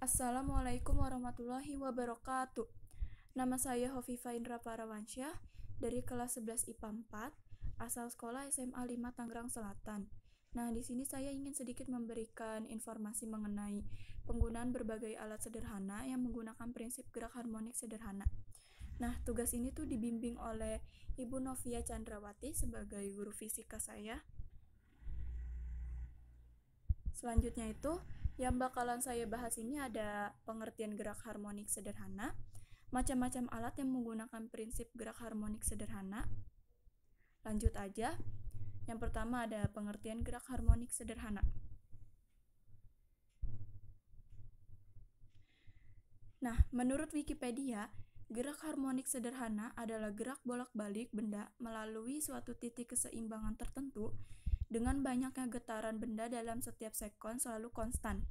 Assalamualaikum warahmatullahi wabarakatuh. Nama saya Hovifa Indra Parawansyah dari kelas 11 IPA 4, asal sekolah SMA 5 Tangerang Selatan. Nah, di sini saya ingin sedikit memberikan informasi mengenai penggunaan berbagai alat sederhana yang menggunakan prinsip gerak harmonik sederhana. Nah, tugas ini tuh dibimbing oleh Ibu Novia Chandrawati sebagai guru fisika saya. Selanjutnya itu, yang bakalan saya bahas ini ada pengertian gerak harmonik sederhana, macam-macam alat yang menggunakan prinsip gerak harmonik sederhana. Lanjut aja. Yang pertama ada pengertian gerak harmonik sederhana. Nah, menurut Wikipedia, gerak harmonik sederhana adalah gerak bolak-balik benda melalui suatu titik keseimbangan tertentu dengan banyaknya getaran benda dalam setiap sekon selalu konstan.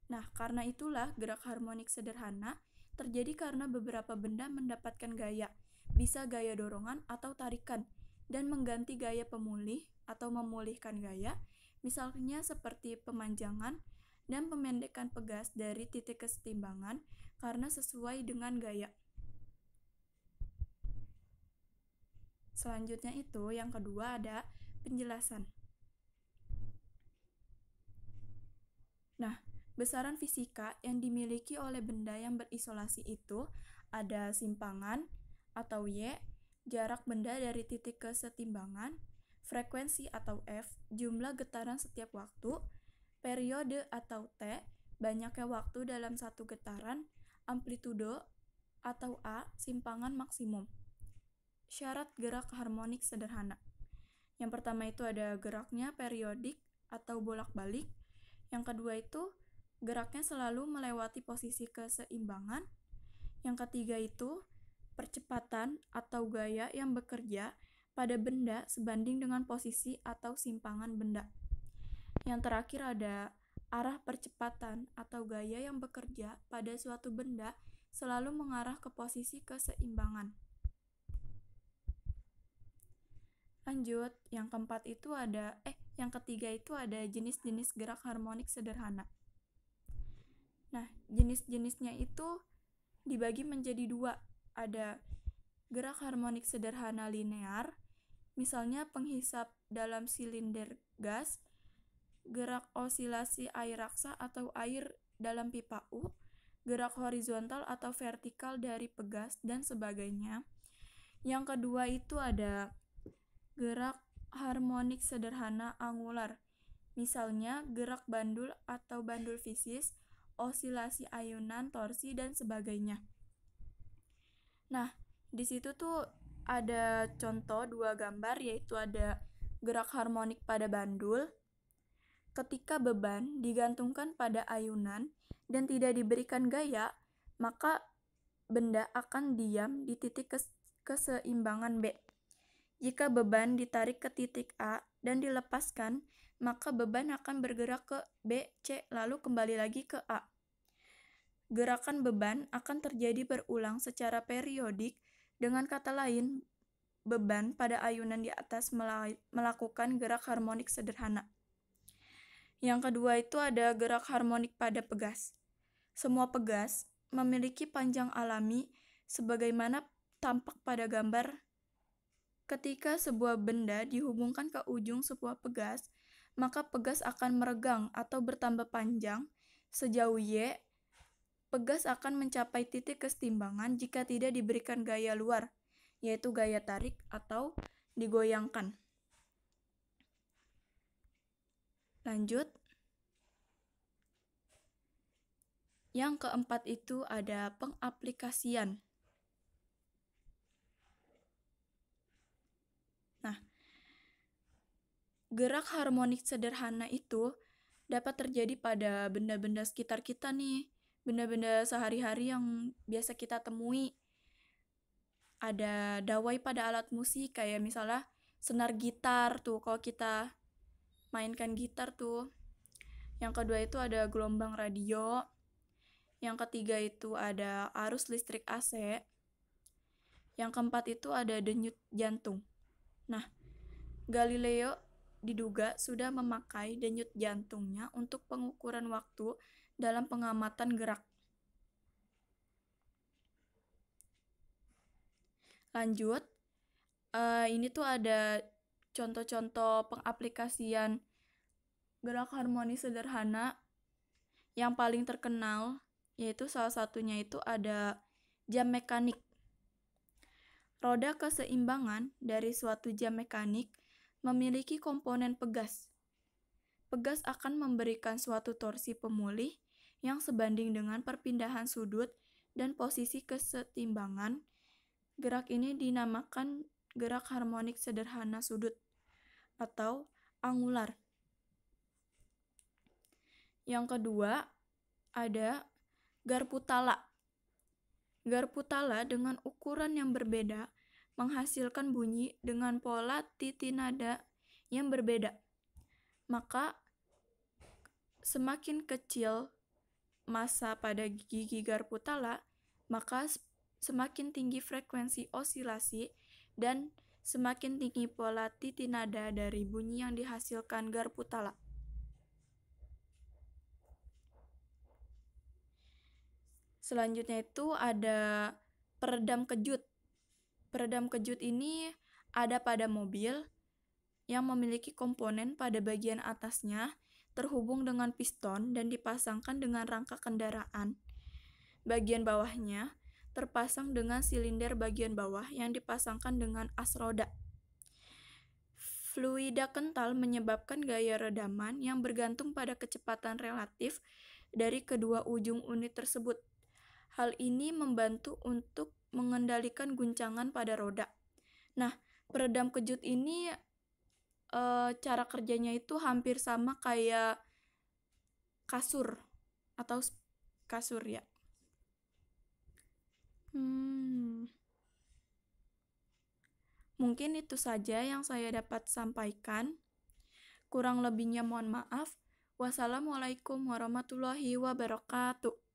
Nah, karena itulah gerak harmonik sederhana terjadi karena beberapa benda mendapatkan gaya, bisa gaya dorongan atau tarikan, dan mengganti gaya pemulih atau memulihkan gaya, misalnya seperti pemanjangan dan pemendekan pegas dari titik kesetimbangan karena sesuai dengan gaya. Selanjutnya itu, yang kedua ada penjelasan. Nah, besaran fisika yang dimiliki oleh benda yang berisolasi itu ada simpangan atau Y, jarak benda dari titik kesetimbangan, frekuensi atau F, jumlah getaran setiap waktu, periode atau T, banyaknya waktu dalam satu getaran, amplitudo atau A, simpangan maksimum. Syarat gerak harmonik sederhana. Yang pertama itu ada geraknya periodik atau bolak-balik. Yang kedua itu geraknya selalu melewati posisi keseimbangan. Yang ketiga itu percepatan atau gaya yang bekerja pada benda sebanding dengan posisi atau simpangan benda. Yang terakhir ada arah percepatan atau gaya yang bekerja pada suatu benda selalu mengarah ke posisi keseimbangan. Lanjut, yang ketiga itu ada jenis-jenis gerak harmonik sederhana. Nah, jenis-jenisnya itu dibagi menjadi dua. Ada gerak harmonik sederhana linear, misalnya penghisap dalam silinder gas, gerak osilasi air raksa atau air dalam pipa U, gerak horizontal atau vertikal dari pegas, dan sebagainya. Yang kedua itu ada gerak harmonik sederhana angular, misalnya gerak bandul atau bandul fisis, osilasi ayunan, torsi, dan sebagainya. Nah, di situ tuh ada contoh dua gambar, yaitu ada gerak harmonik pada bandul. Ketika beban digantungkan pada ayunan dan tidak diberikan gaya, maka benda akan diam di titik keseimbangan B. Jika beban ditarik ke titik A dan dilepaskan, maka beban akan bergerak ke B, C, lalu kembali lagi ke A. Gerakan beban akan terjadi berulang secara periodik. Dengan kata lain, beban pada ayunan di atas melakukan gerak harmonik sederhana. Yang kedua itu ada gerak harmonik pada pegas. Semua pegas memiliki panjang alami sebagaimana tampak pada gambar. Ketika sebuah benda dihubungkan ke ujung sebuah pegas, maka pegas akan meregang atau bertambah panjang sejauh Y. Pegas akan mencapai titik kesetimbangan jika tidak diberikan gaya luar, yaitu gaya tarik atau digoyangkan. Lanjut. Yang keempat itu ada pengaplikasian. Nah, gerak harmonik sederhana itu dapat terjadi pada benda-benda sekitar kita nih, benda-benda sehari-hari yang biasa kita temui. Ada dawai pada alat musik, kayak misalnya senar gitar tuh, kalau kita mainkan gitar tuh. Yang kedua itu ada gelombang radio. Yang ketiga itu ada arus listrik AC. Yang keempat itu ada denyut jantung. Nah, Galileo diduga sudah memakai denyut jantungnya untuk pengukuran waktu dalam pengamatan gerak. Lanjut, ini tuh ada contoh-contoh pengaplikasian gerak harmonis sederhana yang paling terkenal, yaitu salah satunya itu ada jam mekanik. Roda keseimbangan dari suatu jam mekanik memiliki komponen pegas. Pegas akan memberikan suatu torsi pemulih yang sebanding dengan perpindahan sudut dan posisi kesetimbangan. Gerak ini dinamakan gerak harmonik sederhana sudut atau angular. Yang kedua, ada garpu tala. Garpu tala dengan ukuran yang berbeda menghasilkan bunyi dengan pola titi nada yang berbeda. Maka, semakin kecil massa pada gigi garpu tala, maka semakin tinggi frekuensi osilasi dan semakin tinggi pola titi nada dari bunyi yang dihasilkan garpu tala. Selanjutnya itu ada peredam kejut. Peredam kejut ini ada pada mobil yang memiliki komponen pada bagian atasnya terhubung dengan piston dan dipasangkan dengan rangka kendaraan. Bagian bawahnya terpasang dengan silinder bagian bawah yang dipasangkan dengan as roda. Fluida kental menyebabkan gaya redaman yang bergantung pada kecepatan relatif dari kedua ujung unit tersebut. Hal ini membantu untuk mengendalikan guncangan pada roda. Nah, peredam kejut ini cara kerjanya itu hampir sama kayak kasur atau kasur ya. Mungkin itu saja yang saya dapat sampaikan. Kurang lebihnya mohon maaf. Wassalamualaikum warahmatullahi wabarakatuh.